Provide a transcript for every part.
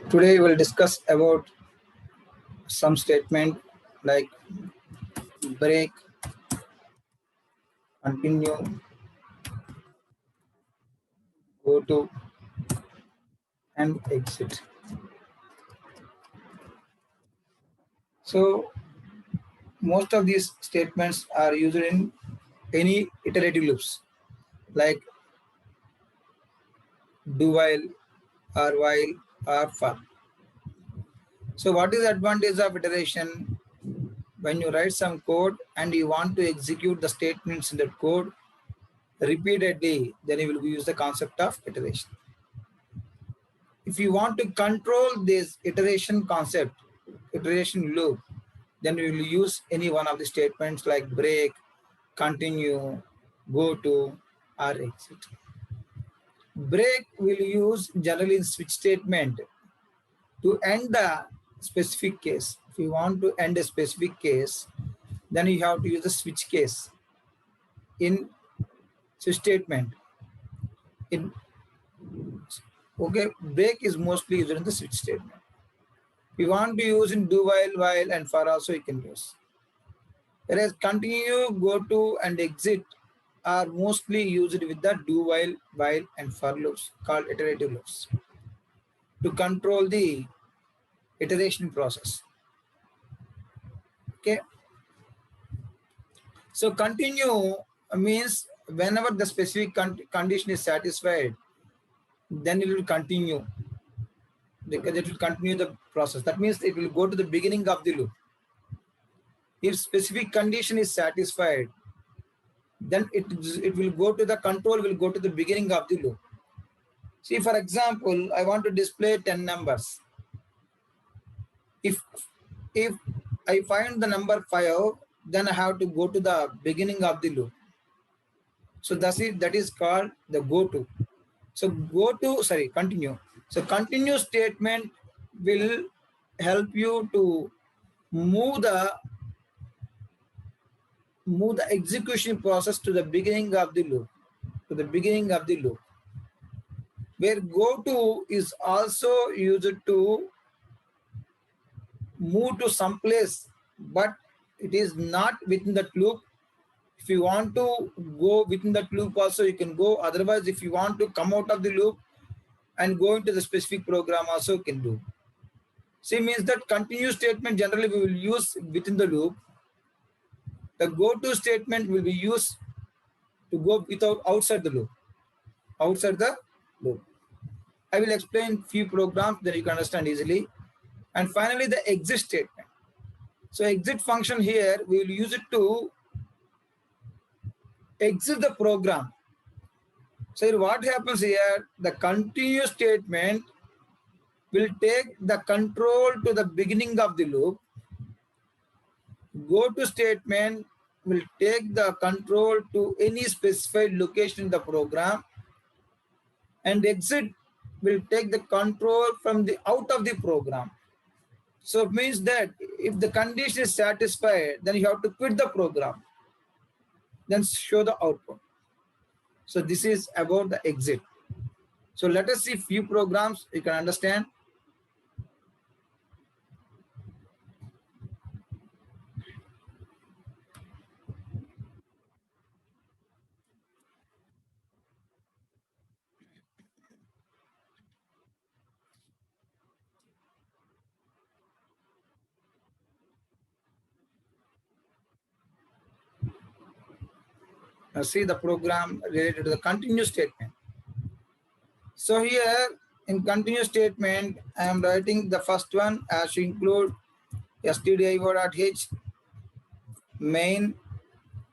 Today we'll discuss about some statement like break, continue, go to, and exit. So most of these statements are used in any iterative loops like do while or for. So what is the advantage of iteration? When you write some code and you want to execute the statements in that code repeatedly, then you will use the concept of iteration. If you want to control this iteration concept, iteration loop, then we will use any one of the statements like break, continue, go to, or exit. Break will use generally in switch statement to end the specific case. If you want to end a specific case, then you have to use the switch case in switch statement. In break is mostly used in the switch statement. We want to use in do while, and for also you can use. Whereas continue, go to, and exit are mostly used with the do while, and for loops called iterative loops to control the iteration process. Okay. So continue means whenever the specific condition is satisfied, then it will continue because it will continue the process. That means it will go to the beginning of the loop. If specific condition is satisfied, then it will go to the control will go to the beginning of the loop. See, for example, I want to display 10 numbers. If I find the number 5, then I have to go to the beginning of the loop. So that is called the go to. So continue. So continue statement will help you to move the execution process to the beginning of the loop, where go to is also used to move to some place, but it is not within that loop. If you want to go within that loop also, you can go. Otherwise, if you want to come out of the loop and go into the specific program also, you can do. See, means that continue statement generally we will use within the loop. The go to statement will be used to go outside the loop. I will explain few programs that you can understand easily. And finally, the exit statement. So exit function here, we will use it to exit the program. So what happens here, the continue statement will take the control to the beginning of the loop. Go to statement will take the control to any specified location in the program, and exit will take the control from the out of the program. So it means that if the condition is satisfied, then you have to quit the program, then show the output. So this is about the exit. So let us see few programs you can understand. Now see the program related to the continue statement. So here in continue statement, I am writing the first one as to include stdio.h main.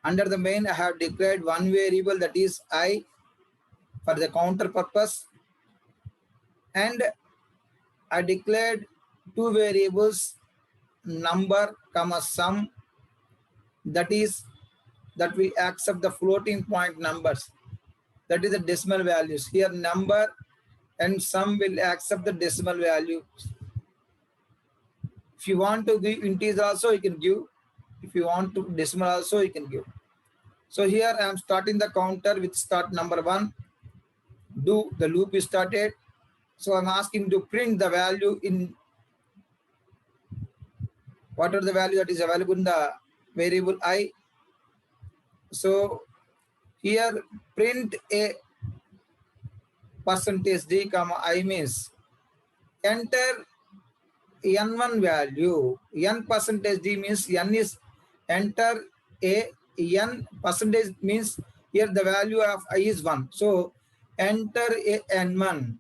Under the main, I have declared one variable, that is I, for the counter purpose, and I declared two variables, number comma sum, that will accept the floating point numbers, that is the decimal values. Here number and sum will accept the decimal value. If you want to give integer also, you can give. If you want to decimal also, you can give. So here I am starting the counter with start number 1. The loop is started. So I'm asking to print the value in whatever the value that is available in the variable I. So here print a percentage d comma I means enter n1 value. N percentage d means n is enter a n percentage means here the value of I is 1. So enter a n1.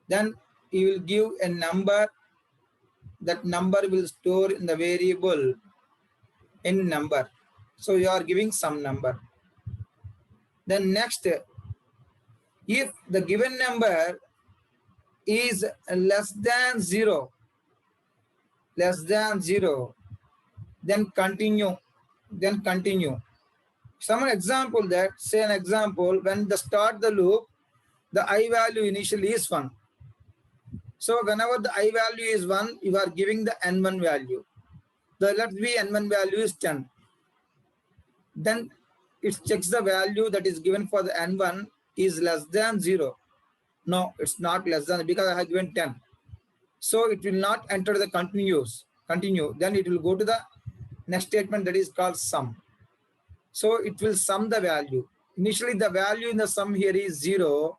Then you will give a number. That number will store in the variable in number. So you are giving some number. Then next, if the given number is less than 0, then continue. Some example that, say an example, when the start the loop, the I value initially is 1. So whenever the I value is 1, you are giving the N1 value. The let's be N1 value is 10. Then it checks the value that is given for the N1 is less than 0. No, it's not less than, because I have given 10. So it will not enter the continue. Then it will go to the next statement that is called sum. So it will sum the value. Initially the value in the sum here is 0.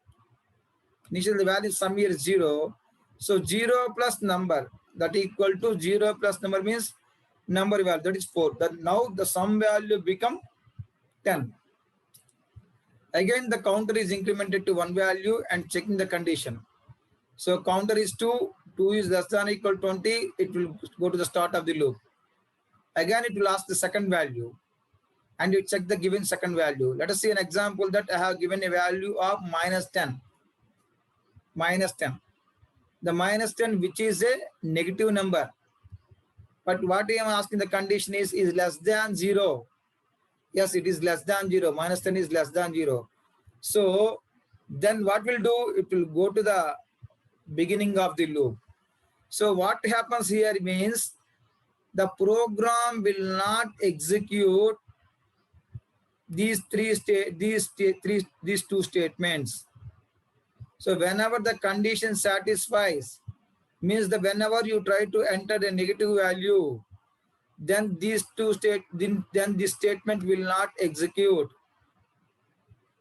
Initially the value sum here is 0. So 0 plus number that equal to 0 plus number means number value, that is 4. That now the sum value become 10. Again the counter is incremented to 1 value and checking the condition. So counter is 2, 2 is less than or equal to 20, it will go to the start of the loop. Again it will ask the second value and you check the given second value. Let us see an example that I have given a value of minus 10. The minus 10 which is a negative number. But what I am asking the condition is less than 0. Yes, it is less than 0. Minus 10 is less than 0. So then what will do? It will go to the beginning of the loop. So what happens here means the program will not execute these two statements. So whenever the condition satisfies, means that whenever you try to enter a negative value, then this statement will not execute.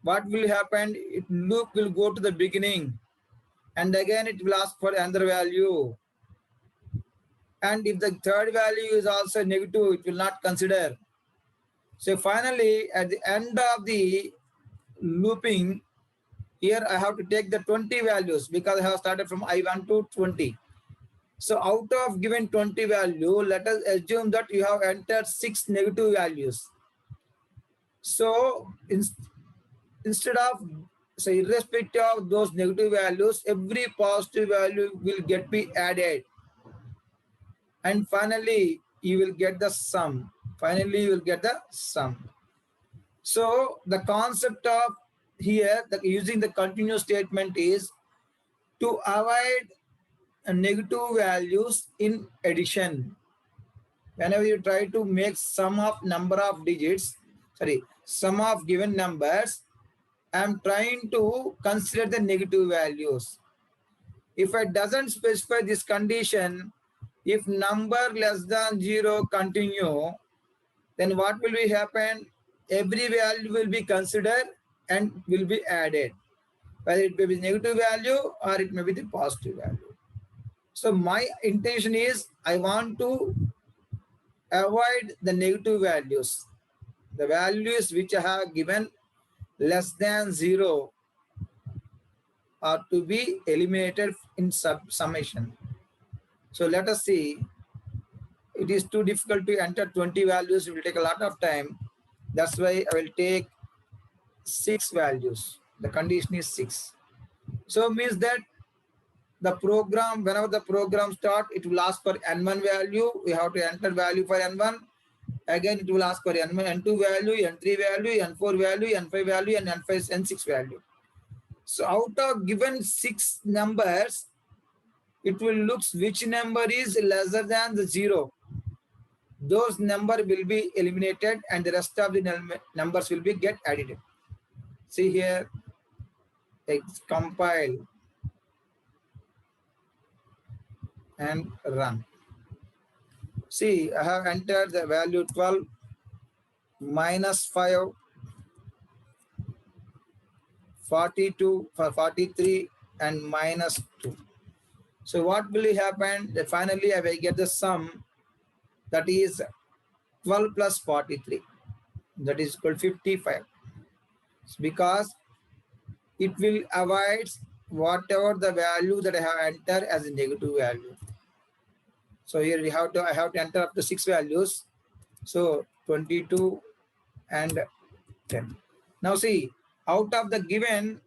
What will happen? Loop will go to the beginning and again it will ask for another value. And if the third value is also negative, it will not consider. So finally, at the end of the looping, here I have to take the 20 values because I have started from I1 to 20. So out of given 20 value, let us assume that you have entered 6 negative values. So instead of, so irrespective of those negative values, every positive value will be added. And finally, you will get the sum. So the concept of here, using the continuous statement is to avoid negative values in addition. Whenever you try to make sum of number of digits, sum of given numbers, I am trying to consider the negative values. If I doesn't specify this condition, if number less than 0 continue, then what will be happen? Every value will be considered and will be added. Whether it may be negative value or it may be the positive value. So my intention is I want to avoid the negative values. The values which I have given less than 0 are to be eliminated in summation. So let us see. It is too difficult to enter 20 values. It will take a lot of time. That's why I will take 6 values. The condition is 6. So means that the program, whenever the program starts, it will ask for N1 value. We have to enter value for N1. Again, it will ask for N1, N2 value, N3 value, N4 value, N5 value, and N6 value. So out of given 6 numbers, it will look which number is lesser than the 0. Those number will be eliminated and the rest of the numbers will be get added. See here, compile. and run. See, I have entered the value 12 minus 5, 42, 43 and minus 2. So what will happen? That finally I will get the sum, that is 12 plus 43, that is equal to 55. Because it will avoid whatever the value that I have entered as a negative value. So here I have to enter up to 6 values. So 22 and 10. Now see, out of the given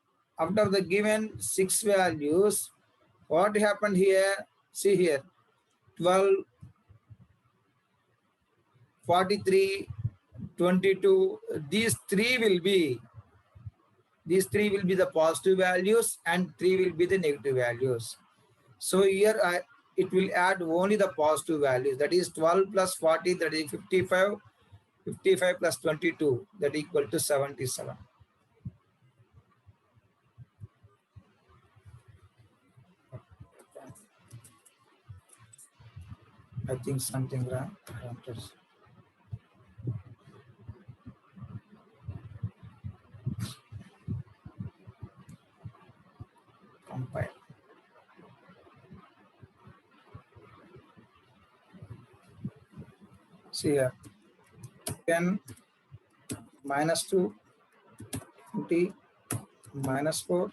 6 values, what happened here? See here, 12, 43, 22. These three will be the positive values and 3 will be the negative values. So here it will add only the positive values, that is 12 plus 40, that is 55, 55 plus 22, that equal to 77. I think something wrong. Compile. See here, 10 minus 2, 20 minus 4,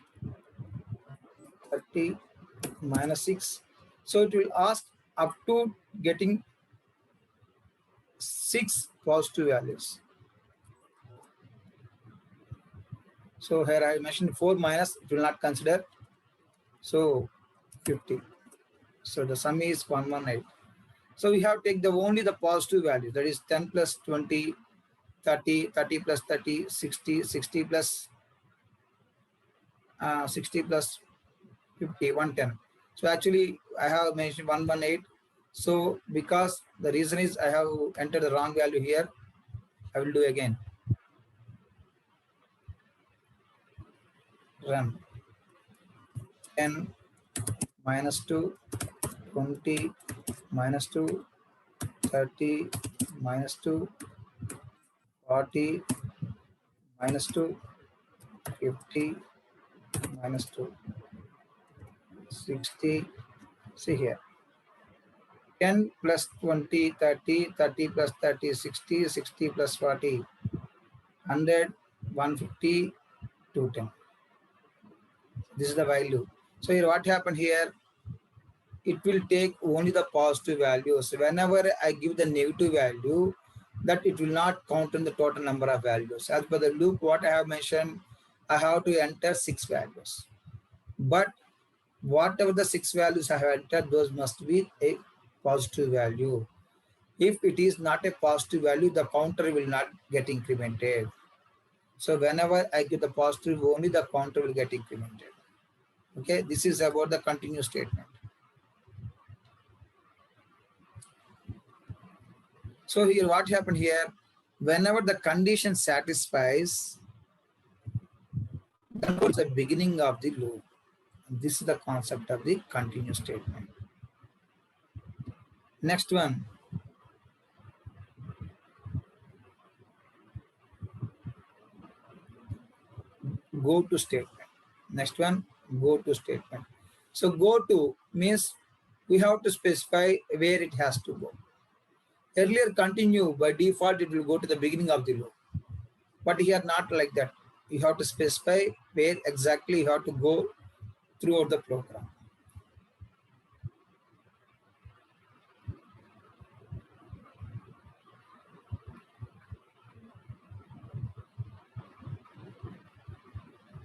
30 minus 6. So it will ask up to getting 6 positive values. So here I mentioned 4 minus, it will not consider. So 50. So the sum is 118. So we have to take only the positive value, that is 10 plus 20, 30, 30 plus 30, 60, 60 plus 60 plus 50, 110. So actually I have mentioned 118. So because the reason is I have entered the wrong value here, I will do again. Run. 10 minus 2, 20 minus 2, 30 minus 2, 40 minus 2, 50 minus 2, 60. See here, 10 plus 20, 30, 30 plus 30, 60, 60 plus 40, 100, 150, 210. This is the value. So here what happened here, it will take only the positive values. Whenever I give the negative value, that it will not count in the total number of values. As per the loop, what I have mentioned, I have to enter 6 values. But whatever the 6 values I have entered, those must be a positive value. If it is not a positive value, the counter will not get incremented. So whenever I give the positive, only the counter will get incremented. Okay, this is about the continuous statement. So here what happened here, whenever the condition satisfies, that was the beginning of the loop. This is the concept of the continuous statement. Next one. Go to statement. Next one, go to statement. So go to means we have to specify where it has to go. Earlier continue, by default it will go to the beginning of the loop. But here not like that. You have to specify where exactly you have to go throughout the program.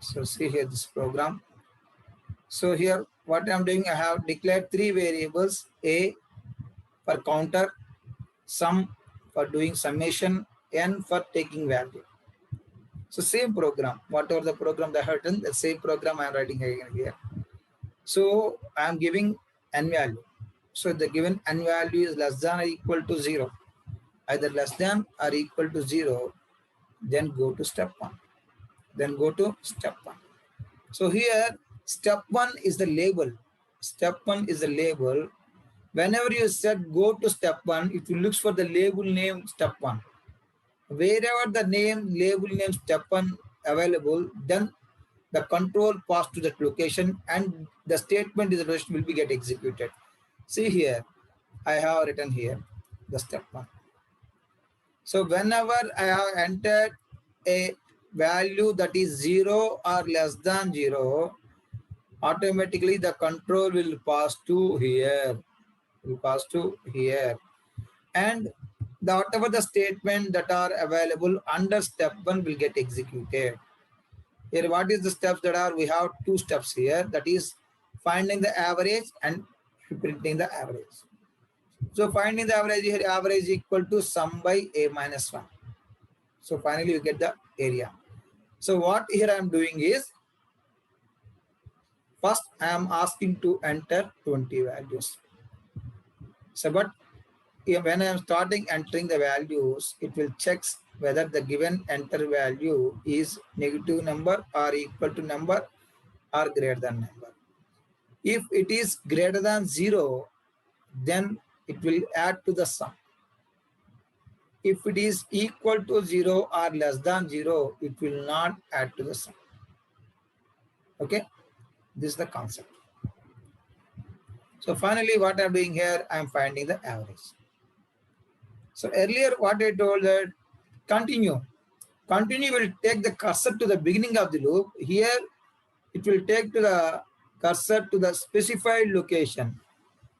So see here this program. So here what I'm doing, I have declared 3 variables, A for counter, sum for doing summation, N for taking value. So same program, whatever the program that I have written, the same program I am writing again here. So I am giving N value. So the given N value is less than or equal to 0. Either less than or equal to 0, then go to step 1. Then go to step 1. So here step 1 is the label. Step 1 is the label. Whenever you said go to step 1, it will look for the label name step 1. Wherever the label name step 1 available, then the control pass to that location and the statement is will be get executed. See here, I have written here the step 1. So whenever I have entered a value that is 0 or less than 0, automatically the control will pass to here. And whatever the statement that are available under step 1 will get executed. Here, what is the steps that are? We have 2 steps here. That is finding the average and printing the average. So finding the average here, average equal to sum by a minus 1. So finally you get the area. So what here I am doing is, first I am asking to enter 20 values. So but when I am starting entering the values, it will check whether the given enter value is negative number or equal to number or greater than number. If it is greater than 0, then it will add to the sum. If it is equal to 0 or less than 0, it will not add to the sum. Okay, this is the concept. So finally, what I'm doing here, I'm finding the average. So earlier, what I told that continue. Continue will take the cursor to the beginning of the loop. Here, it will take to the cursor to the specified location.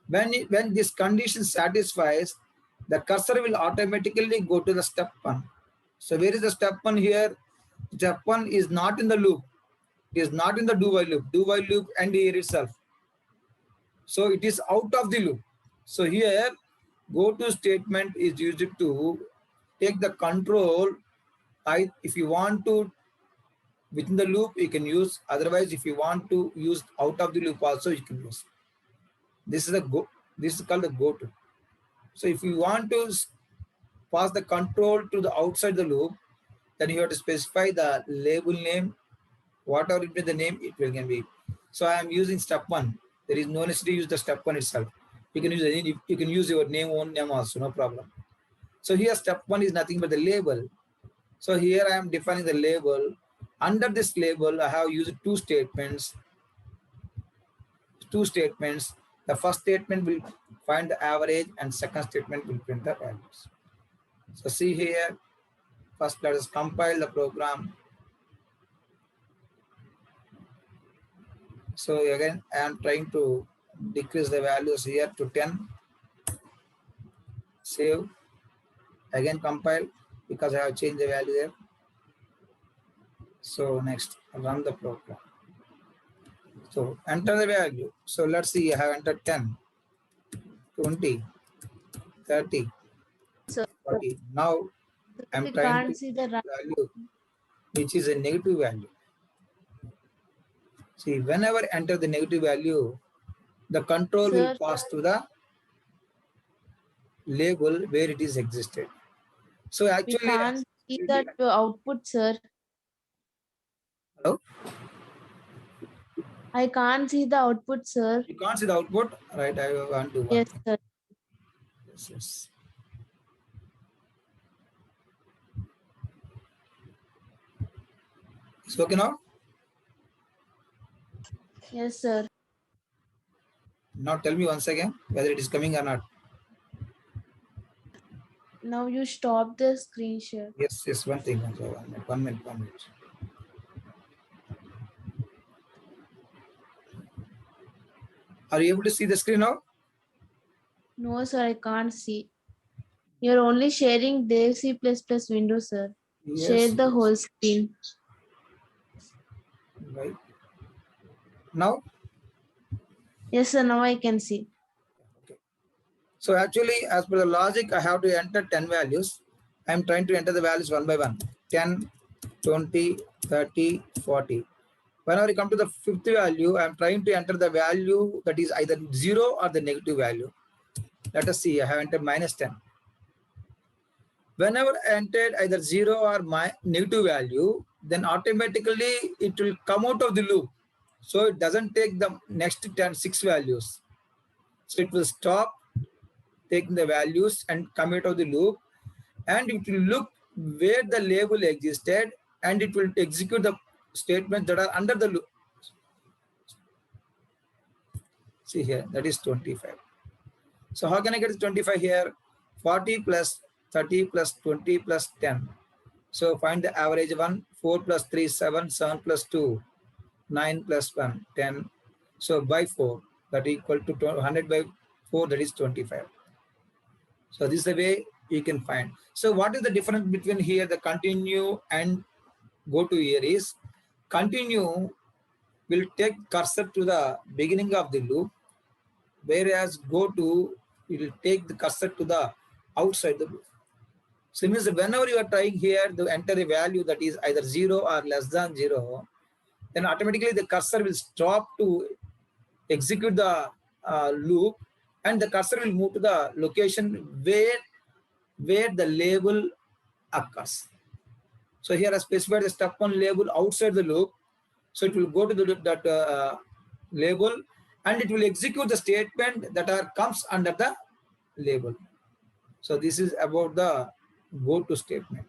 When this condition satisfies, the cursor will automatically go to the step 1. So where is the step 1 here? Step 1 is not in the loop. It is not in the do while loop. Do while loop and here itself. So it is out of the loop. So here, go to statement is used to take the control. If you want to within the loop, you can use. Otherwise, if you want to use out of the loop also, you can use. This is a go. This is called the go to. So if you want to pass the control to the outside the loop, then you have to specify the label name. Whatever it be the name, it will can be. So I am using step 1. There is no necessity to use the step 1 itself. You can use any. You can use your own name also, no problem. So here step 1 is nothing but the label. So here I am defining the label. Under this label, I have used 2 statements. 2 statements. The first statement will find the average and second statement will print the values. So see here, first let us compile the program. So again, I am trying to decrease the values here to 10. Save. Again compile because I have changed the value there. So next, run the program. So enter the value. So let's see, I have entered 10, 20, 30, Sir, 40. Now I'm we trying to can't see the value which is a negative value. See, whenever enter the negative value, the control will pass to the label where it is existed. So actually, we can't see that output, sir. Hello? I can't see the output, sir. You can't see the output, right? I want to. Yes, sir. Yes. It's okay now? Yes, sir. Now tell me once again whether it is coming or not. Now you stop the screen share. Yes, one thing. 1 minute. Are you able to see the screen now? No, sir, I can't see. You're only sharing Dev C++ window, sir. Yes, Share the whole screen. Right. Now? Yes, sir, now I can see. Okay. So actually, as per the logic, I have to enter 10 values. I'm trying to enter the values one by one. 10, 20, 30, 40. Whenever you come to the 5th value, I'm trying to enter the value that is either 0 or the negative value. Let us see, I have entered minus 10. Whenever I entered either 0 or negative value, then automatically it will come out of the loop. So it doesn't take the next 6 values. So it will stop taking the values and come out of the loop, and it will look where the label existed, and it will execute the statements that are under the loop. See here, that is 25. So how can I get 25 here? 40 plus 30 plus 20 plus 10. So find the average one. 4 plus 3, 7, 7 plus 2, 9 plus 1, 10. So by 4, that equal to 100 by 4, that is 25. So this is the way you can find. So what is the difference between here, the continue and go to here is, continue will take cursor to the beginning of the loop, whereas go to, it will take the cursor to the outside the loop. So it means whenever you are trying here to enter a value that is either 0 or less than 0, then automatically the cursor will stop to execute the loop, and the cursor will move to the location where the label occurs. So here I specified the step 1 label outside the loop. So it will go to that label, and it will execute the statement that comes under the label. So this is about the go to statement.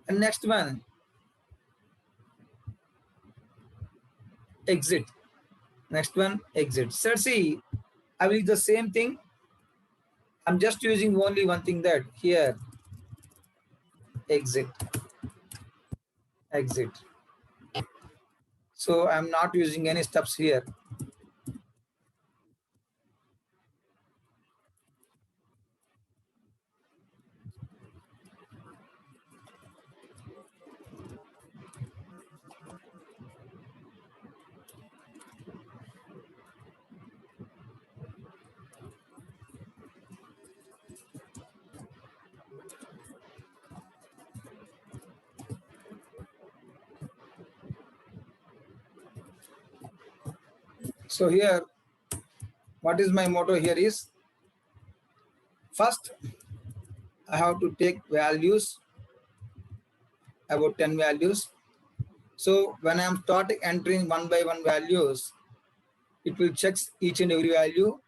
And next one, exit. Next one, exit. So see, I will use the same thing. I'm just using only one thing, that here, exit. Exit. So I'm not using any steps here. So here, what is my motto here is, first I have to take values, about 10 values. So when I am starting entering one by one values, it will check each and every value.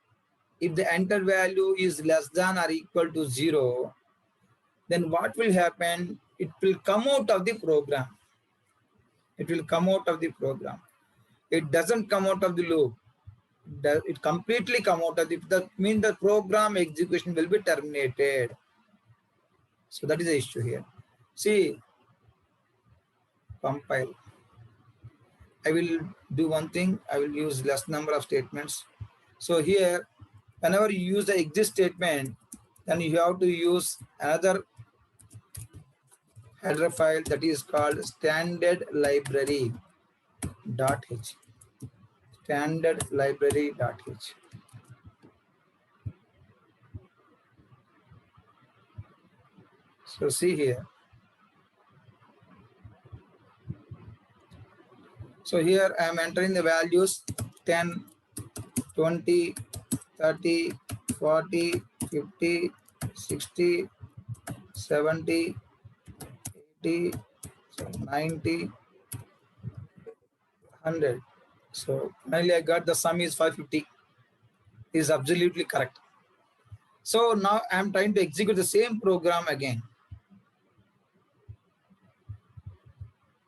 If the enter value is less than or equal to 0, then what will happen? It will come out of the program. It will come out of the program. It doesn't come out of the loop. It completely come out of the, that means the program execution will be terminated. So that is the issue here. See, compile. I will do one thing. I will use less number of statements. So here, whenever you use the exit statement, then you have to use another header file that is called standard library.h. Standard library.h. So see here. So here I am entering the values 10, 20, 30, 40, 50, 60, 70, 80, 90, 100. So finally I got the sum is 550. Is absolutely correct. So now I am trying to execute the same program again.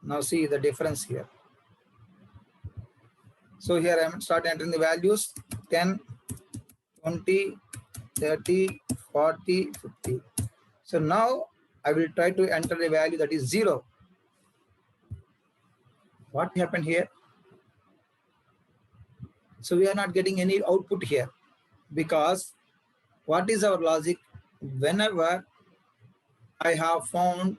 Now see the difference here. So here I am start entering the values 10, 20, 30, 40, 50. So now I will try to enter a value that is 0. What happened here? So we are not getting any output here, because what is our logic? Whenever I have found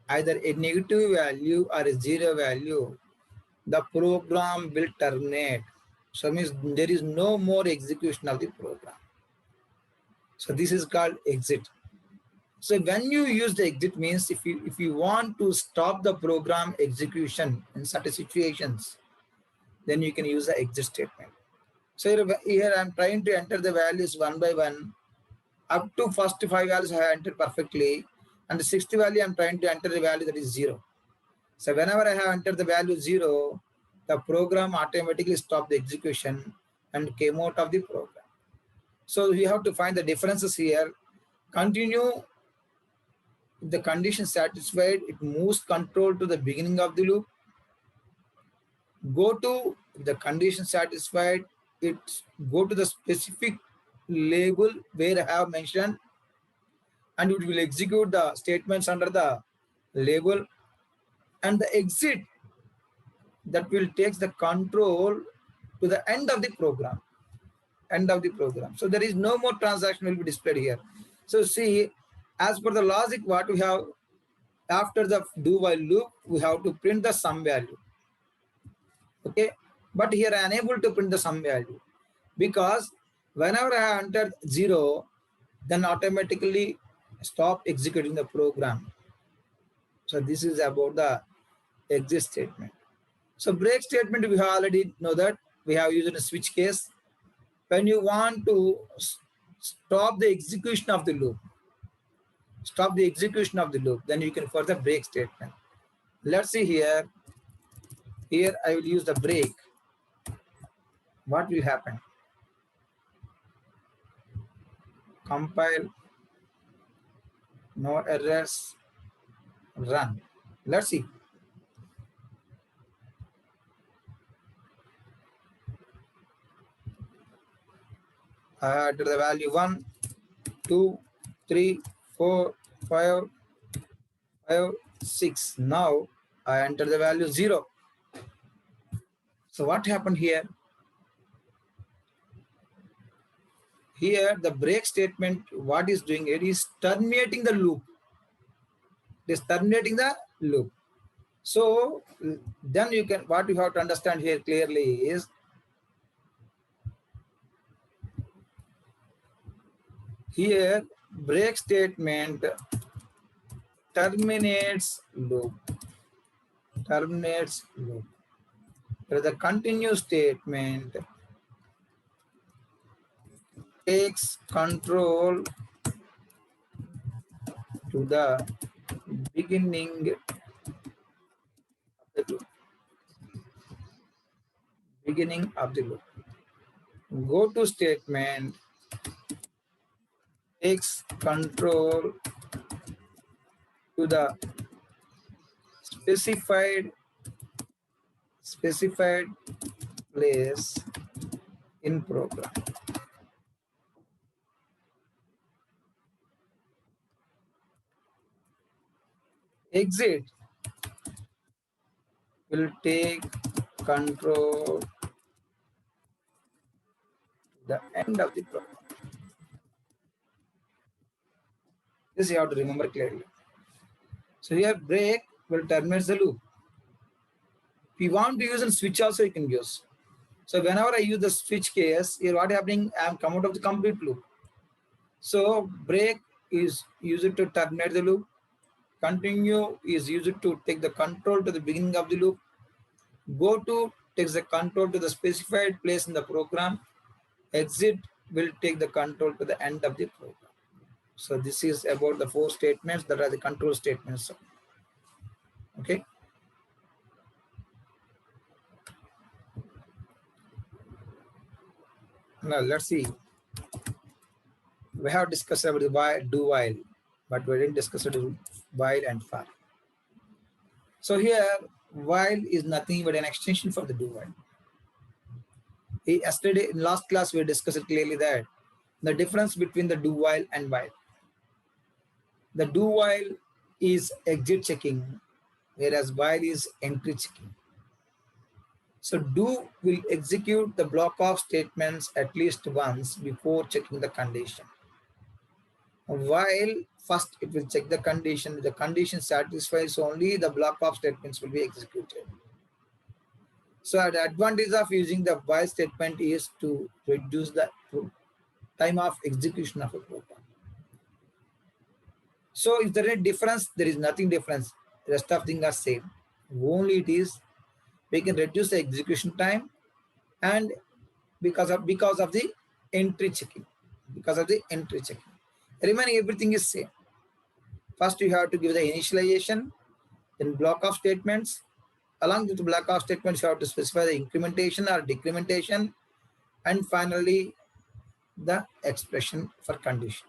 either a negative value or a 0 value, the program will terminate. So it means there is no more execution of the program. So this is called exit. So when you use the exit means if you want to stop the program execution in certain situations, then you can use the exit statement. So here I'm trying to enter the values one by one. Up to first 5 values I have entered perfectly, and the 60th value I'm trying to enter the value that is 0. So whenever I have entered the value 0, the program automatically stops the execution, and came out of the program. So we have to find the differences here. Continue, if the condition satisfied, it moves control to the beginning of the loop. Go to, if the condition satisfied, it go to the specific label where I have mentioned, and it will execute the statements under the label. And the exit, that will take the control to the end of the program. So there is no more transaction will be displayed here. So see, as per the logic, what we have after the do while loop, we have to print the sum value. Okay, but here I am unable to print the sum value because whenever I enter 0, then automatically stop executing the program. So this is about the exit statement. So break statement, we already know that we have used in a switch case. When you want to stop the execution of the loop, then you can further break statement. Let's see here. Here I will use the break. What will happen? Compile, no errors, run. Let's see. I enter the value 1, 2, 3, 4, 5, 6. Now I enter the value 0. So what happened here? Here the break statement, what is doing? It is terminating the loop. It is terminating the loop. So then you can, what you have to understand here clearly is, here break statement terminates loop. The continue statement takes control to the beginning of the loop. Go to statement takes control to the specified place in program. Exit will take control to the end of the program. This you have to remember clearly. So here break will terminate the loop. If you want to use a switch also, you can use. So whenever I use the switch case, here what happening? I am come out of the complete loop. So break is used to terminate the loop. Continue is used to take the control to the beginning of the loop. Go to takes the control to the specified place in the program. Exit will take the control to the end of the program. So this is about the 4 statements that are the control statements. Okay. Now let's see. We have discussed about the while, do while, but we didn't discuss it while and for. So here, while is nothing but an extension for the do while. Yesterday, in last class, we discussed it clearly that the difference between the do while and while. The do while is exit checking, whereas while is entry checking. So do will execute the block of statements at least once before checking the condition. While first it will check the condition. If the condition satisfies, only the block of statements will be executed. So the advantage of using the while statement is to reduce the time of execution of a program. So is there any difference? There is nothing difference. The rest of things are same. Only it is we can reduce the execution time, and because of the entry checking. Remaining everything is same. First you have to give the initialization, then block of statements. Along with the block of statements, you have to specify the incrementation or decrementation. and finally the expression for condition.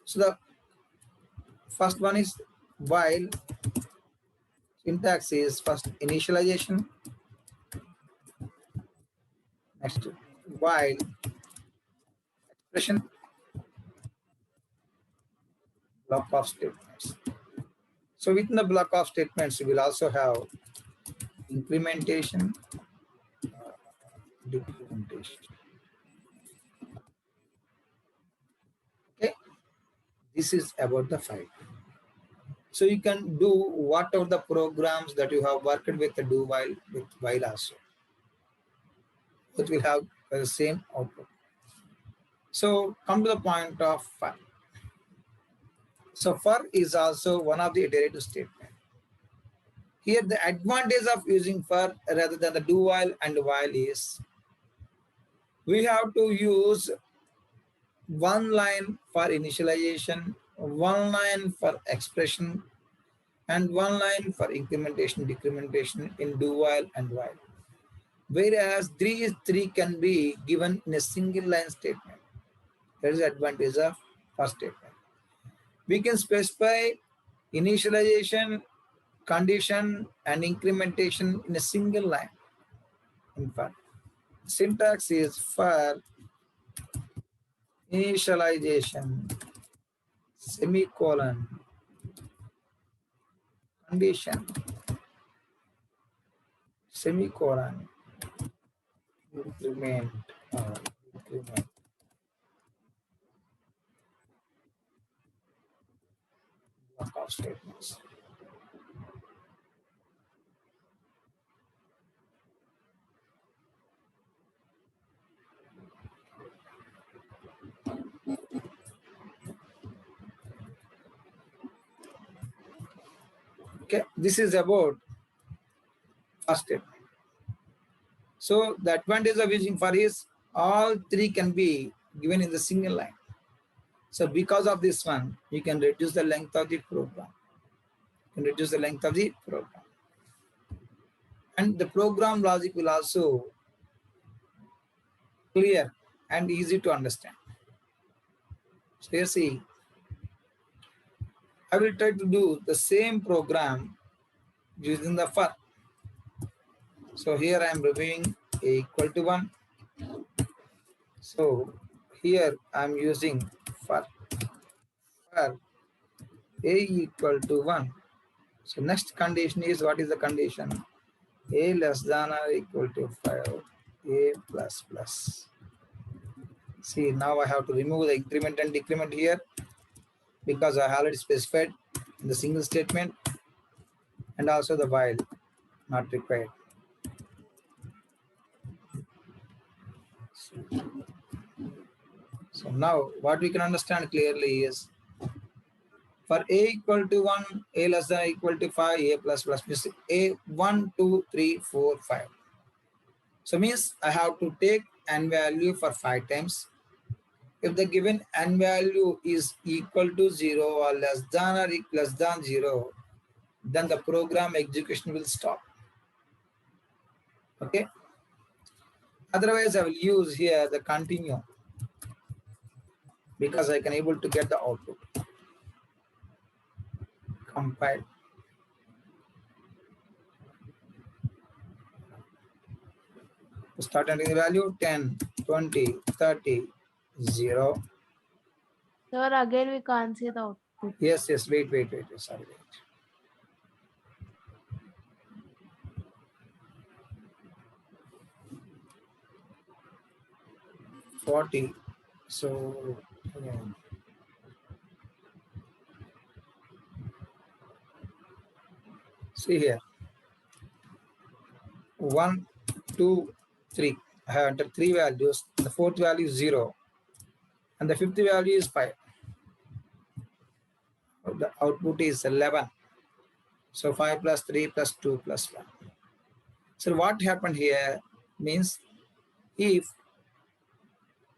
So the first one is while. Syntax is first initialization, next while, expression, block of statements. So within the block of statements, we will also have incrementation, decrementation. Okay, this is about the file. So you can do whatever the programs that you have worked with the do while with while also. It will have the same output. So come to the point of for. So for is also one of the iterative statement. Here the advantage of using for rather than the do while and while is we have to use one line for initialization, one line for expression, and one line for incrementation, decrementation in do while and while. Whereas these three can be given in a single line statement. That is the advantage of first statement. We can specify initialization, condition, and incrementation in a single line. In fact, syntax is for initialization, semicolon, condition, semicolon, increment, increment. Block of statements. Okay, this is about first statement. So the advantage of using for is all three can be given in the single line. So because of this one, you can reduce the length of the program. You can reduce the length of the program. And the program logic will also clear and easy to understand. So you see, I will try to do the same program using the for. So here I am reviewing a equal to 1. So here I am using for a equal to 1. So next condition is, what is the condition? A less than or equal to 5, a plus plus. See, now I have to remove the increment and decrement here because I already specified in the single statement, and also the while not required. So now what we can understand clearly is for a equal to 1, a less than or equal to 5, a plus plus means a 1, 2, 3, 4, 5. So means I have to take n value for 5 times. If the given n value is equal to 0 or less than 0, then the program execution will stop. Okay. Otherwise, I will use here the continue because I can able to get the output. Compile. Start entering the value 10, 20, 30, 0. Sir, again we can't see the output. Yes, wait, sorry, wait. $40. So yeah. See here. 1, 2, 3. I have entered 3 values. The fourth value is 0. And the fifth value is 5. The output is 11. So 5 plus 3 plus 2 plus 1. So what happened here means if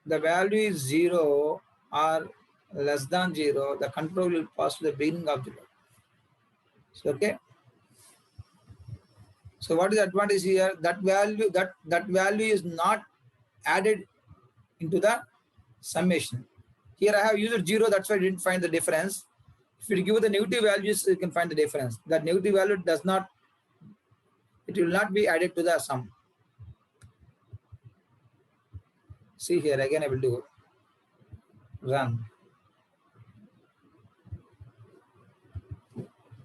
the value is 0 or less than 0, the control will pass to the beginning of the loop. So, okay. So what is the advantage here? That value is not added into the summation. Here I have used 0, that's why I didn't find the difference. If you give the negative values, you can find the difference. That negative value does not, it will not be added to the sum. See here, again I will do run.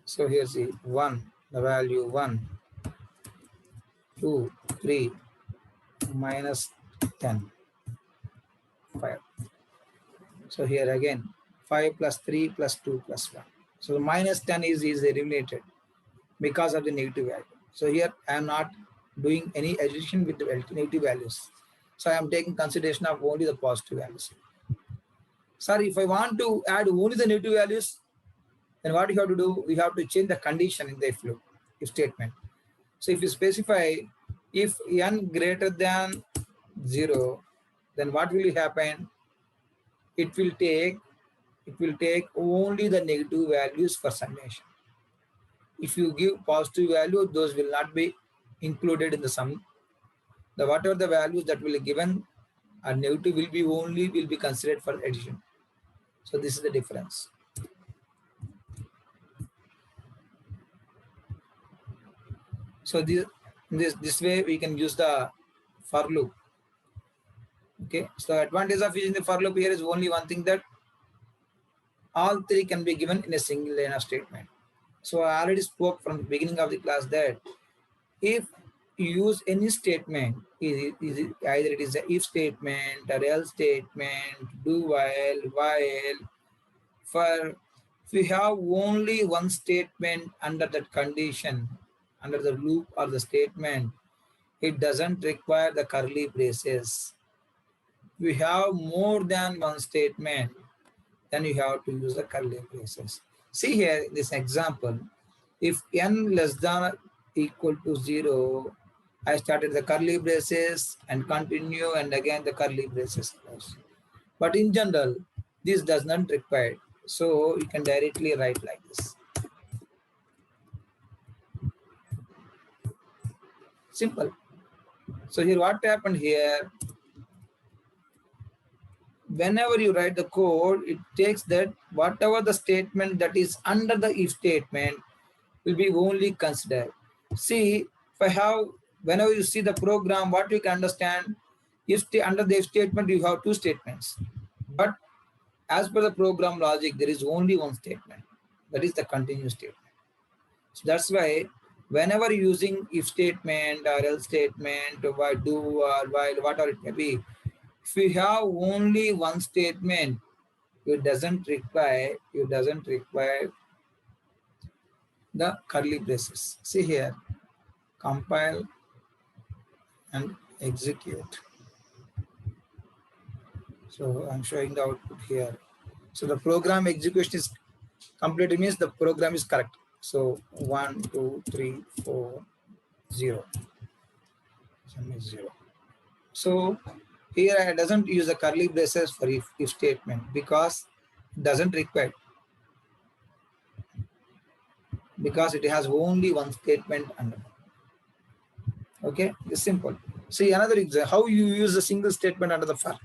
So here see 1, the value 1, 2, 3, minus 10, 5. So here again 5 plus 3 plus 2 plus 1. So the minus 10 is eliminated because of the negative value. So here I am not doing any addition with the negative values. So I am taking consideration of only the positive values. Sir, if I want to add only the negative values, then what you have to do? We have to change the condition in the if statement. So if you specify if n greater than 0, then what will happen? It will take only the negative values for summation. If you give positive value, those will not be included in the sum. The whatever the values that will be given are negative will be considered for addition. So this is the difference. So this way we can use the for loop. Okay. So the advantage of using the for loop here is only one thing, that all three can be given in a single line of statement. So I already spoke from the beginning of the class that if you use any statement, either it is a if statement or else statement, do while, for if we have only one statement under that condition, under the loop or the statement, it doesn't require the curly braces. We have more than one statement, then you have to use the curly braces. See here, this example, if n less than equal to 0, I started the curly braces and continue, and again the curly braces close. But in general, this does not require. So you can directly write like this. Simple. So here what happened here, whenever you write the code, it takes that whatever the statement that is under the if statement will be only considered. See, if I have, whenever you see the program, what you can understand, if under the if statement you have two statements, but as per the program logic, there is only one statement, that is the continuous statement. So that's why whenever using if statement or else statement or do or while, whatever it may be, if you have only one statement, it doesn't require the curly braces. See here, compile and execute. So I'm showing the output here. So the program execution is complete, means the program is correct. So 1, 2, 3, 4, 0. Sum is 0. So here I doesn't use the curly braces for if statement because it doesn't require, because it has only one statement under. Okay, it's simple. See another example, how you use a single statement under the for.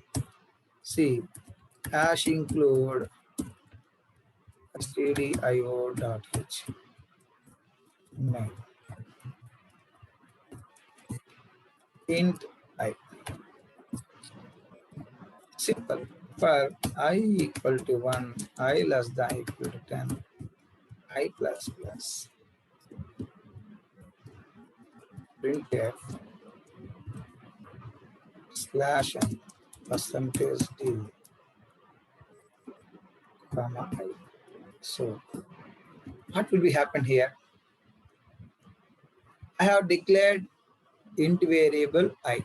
See, hash include stdio.h main int I. Simple. For I equal to 1, I less than equal to 10, I plus plus. Printf slash n percentage d comma I. So what will be happen here? I have declared int variable I,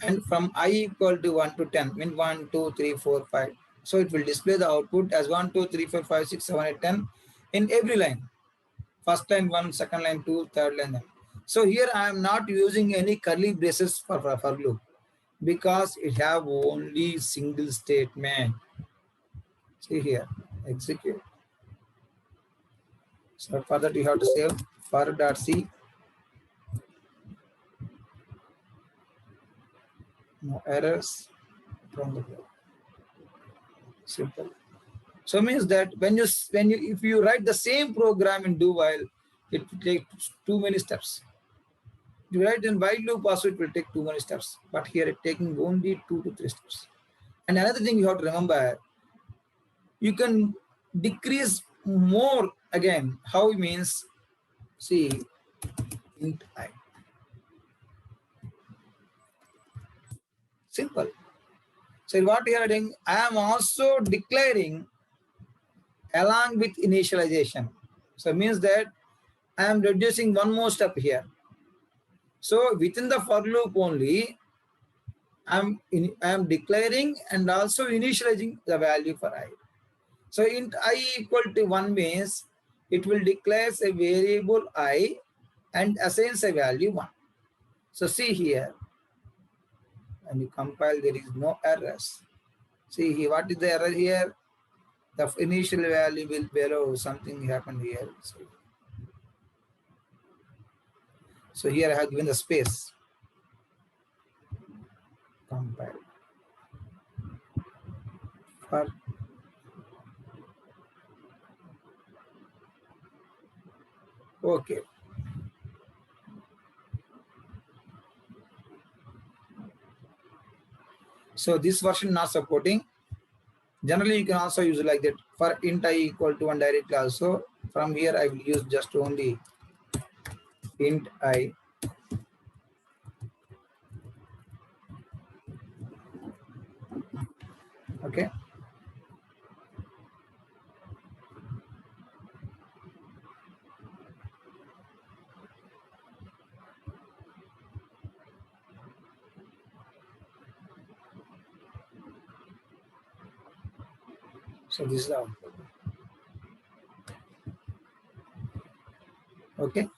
and from I equal to 1 to 10 means 1, 2, 3, 4, 5. So it will display the output as 1, 2, 3, 4, 5, 6, 7, 8, 10 in every line. First line 1, second line 2, third line 10. So here I am not using any curly braces for loop because it have only single statement. See here, execute. So for that you have to save for.c. errors from the code. Simple. So means that when you if you write the same program in do while, it will take too many steps. You write in while loop also, it will take too many steps. But here it taking only 2 to 3 steps. And another thing you have to remember, you can decrease more again. How it means, see, int I. Simple. So what we are doing, I am also declaring along with initialization. So it means that I am reducing one more step here. So within the for loop only, I am declaring and also initializing the value for I. So int I equal to 1 means it will declare a variable I and assigns a value 1. So see here, when you compile, there is no errors. See here, what is the error here? The initial value will below, something happened here. So here I have given the space. Compile. For okay. So this version not supporting. Generally, you can also use it like that. For int I equal to 1 directly also. From here, I will use just only int I. Okay. So this is the output. Okay.